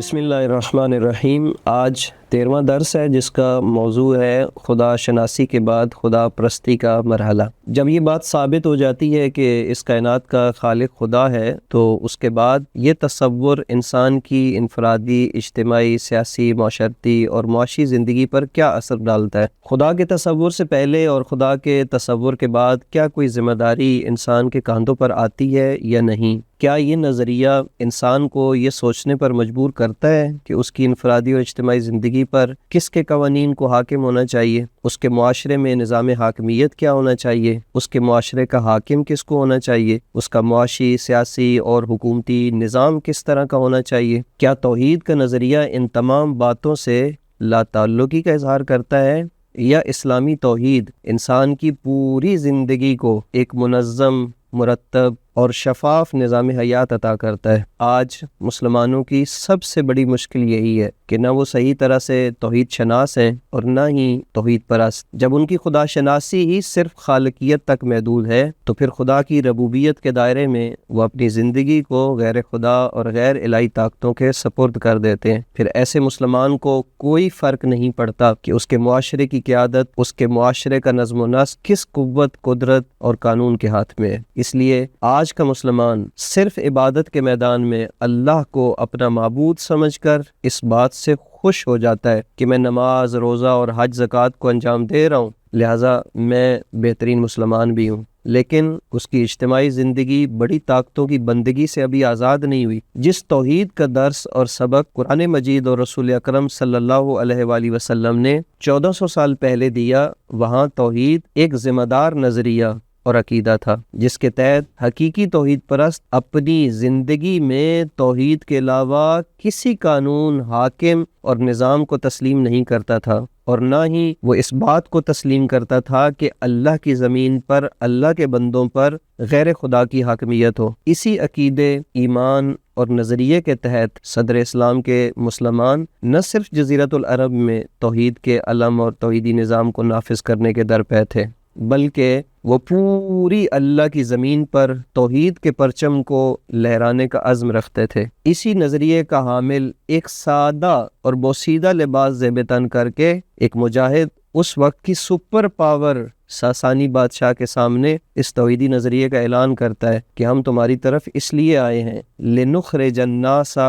بسم اللہ الرحمن الرحیم۔ آج 13واں درس ہے جس کا موضوع ہے خدا شناسی کے بعد خدا پرستی کا مرحلہ۔ جب یہ بات ثابت ہو جاتی ہے کہ اس کائنات کا خالق خدا ہے تو اس کے بعد یہ تصور انسان کی انفرادی، اجتماعی، سیاسی، معاشرتی اور معاشی زندگی پر کیا اثر ڈالتا ہے؟ خدا کے تصور سے پہلے اور خدا کے تصور کے بعد کیا کوئی ذمہ داری انسان کے کاندھوں پر آتی ہے یا نہیں؟ کیا یہ نظریہ انسان کو یہ سوچنے پر مجبور کرتا ہے کہ اس کی انفرادی اور اجتماعی زندگی پر کس کے قوانین کو حاکم ہونا چاہیے؟ اس کے معاشرے میں نظام حاکمیت کیا ہونا چاہیے؟ اس کے معاشرے کا حاکم کس کو ہونا چاہیے؟ اس کا معاشی، سیاسی اور حکومتی نظام کس طرح کا ہونا چاہیے؟ کیا توحید کا نظریہ ان تمام باتوں سے لا تعلقی کا اظہار کرتا ہے یا اسلامی توحید انسان کی پوری زندگی کو ایک منظم، مرتب اور شفاف نظام حیات عطا کرتا ہے؟ آج مسلمانوں کی سب سے بڑی مشکل یہی ہے کہ نہ وہ صحیح طرح سے توحید شناس ہیں اور نہ ہی توحید پرست۔ جب ان کی خدا شناسی ہی صرف خالقیت تک محدود ہے تو پھر خدا کی ربوبیت کے دائرے میں وہ اپنی زندگی کو غیر خدا اور غیر الہی طاقتوں کے سپرد کر دیتے ہیں۔ پھر ایسے مسلمان کو کوئی فرق نہیں پڑتا کہ اس کے معاشرے کی قیادت، اس کے معاشرے کا نظم و نسق کس قوت، قدرت اور قانون کے ہاتھ میں ہے۔ اس لیے آج کا مسلمان صرف عبادت کے میدان میں اللہ کو اپنا معبود سمجھ کر اس بات سے خوش ہو جاتا ہے کہ میں نماز، روزہ اور حج زکوٰۃ کو انجام دے رہا ہوں، لہٰذا میں بہترین مسلمان بھی ہوں، لیکن اس کی اجتماعی زندگی بڑی طاقتوں کی بندگی سے ابھی آزاد نہیں ہوئی۔ جس توحید کا درس اور سبق قرآن مجید اور رسول اکرم صلی اللہ علیہ وآلہ وسلم نے 1400 سال پہلے دیا، وہاں توحید ایک ذمہ دار نظریہ اور عقیدہ تھا جس کے تحت حقیقی توحید پرست اپنی زندگی میں توحید کے علاوہ کسی قانون، حاکم اور نظام کو تسلیم نہیں کرتا تھا، اور نہ ہی وہ اس بات کو تسلیم کرتا تھا کہ اللہ کی زمین پر اللہ کے بندوں پر غیر خدا کی حاکمیت ہو۔ اسی عقیدے، ایمان اور نظریے کے تحت صدر اسلام کے مسلمان نہ صرف جزیرۃ العرب میں توحید کے علم اور توحیدی نظام کو نافذ کرنے کے درپے تھے، بلکہ وہ پوری اللہ کی زمین پر توحید کے پرچم کو لہرانے کا عزم رکھتے تھے۔ اسی نظریے کا حامل ایک سادہ اور بوسیدہ لباس زیب تن کر کے ایک مجاہد اس وقت کی سپر پاور ساسانی بادشاہ کے سامنے اس توحیدی نظریے کا اعلان کرتا ہے کہ ہم تمہاری طرف اس لیے آئے ہیں لِنُخْرِجَ النَّاسَ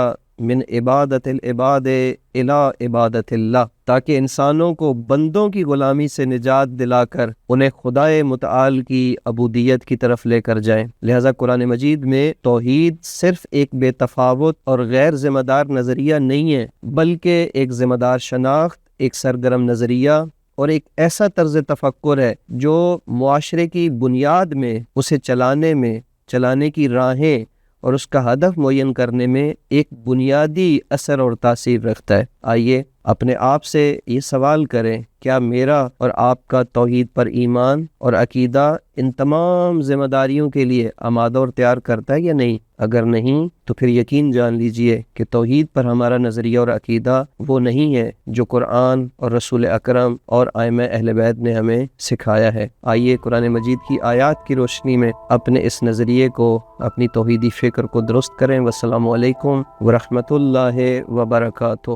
من عبادت العباد الی عبادت اللہ، تاکہ انسانوں کو بندوں کی غلامی سے نجات دلا کر انہیں خدائے متعال کی عبودیت کی طرف لے کر جائیں۔ لہذا قرآن مجید میں توحید صرف ایک بے تفاوت اور غیر ذمہ دار نظریہ نہیں ہے، بلکہ ایک ذمہ دار شناخت، ایک سرگرم نظریہ اور ایک ایسا طرز تفکر ہے جو معاشرے کی بنیاد میں، اسے چلانے کی راہیں اور اس کا ہدف معین کرنے میں ایک بنیادی اثر اور تاثیر رکھتا ہے۔ آئیے اپنے آپ سے یہ سوال کریں، کیا میرا اور آپ کا توحید پر ایمان اور عقیدہ ان تمام ذمہ داریوں کے لیے آمادہ اور تیار کرتا ہے یا نہیں؟ اگر نہیں تو پھر یقین جان لیجئے کہ توحید پر ہمارا نظریہ اور عقیدہ وہ نہیں ہے جو قرآن اور رسول اکرم اور ائمہ اہل بیت نے ہمیں سکھایا ہے۔ آئیے قرآن مجید کی آیات کی روشنی میں اپنے اس نظریے کو، اپنی توحیدی فکر کو درست کریں۔ والسلام علیکم ورحمۃ اللہ وبرکاتہ۔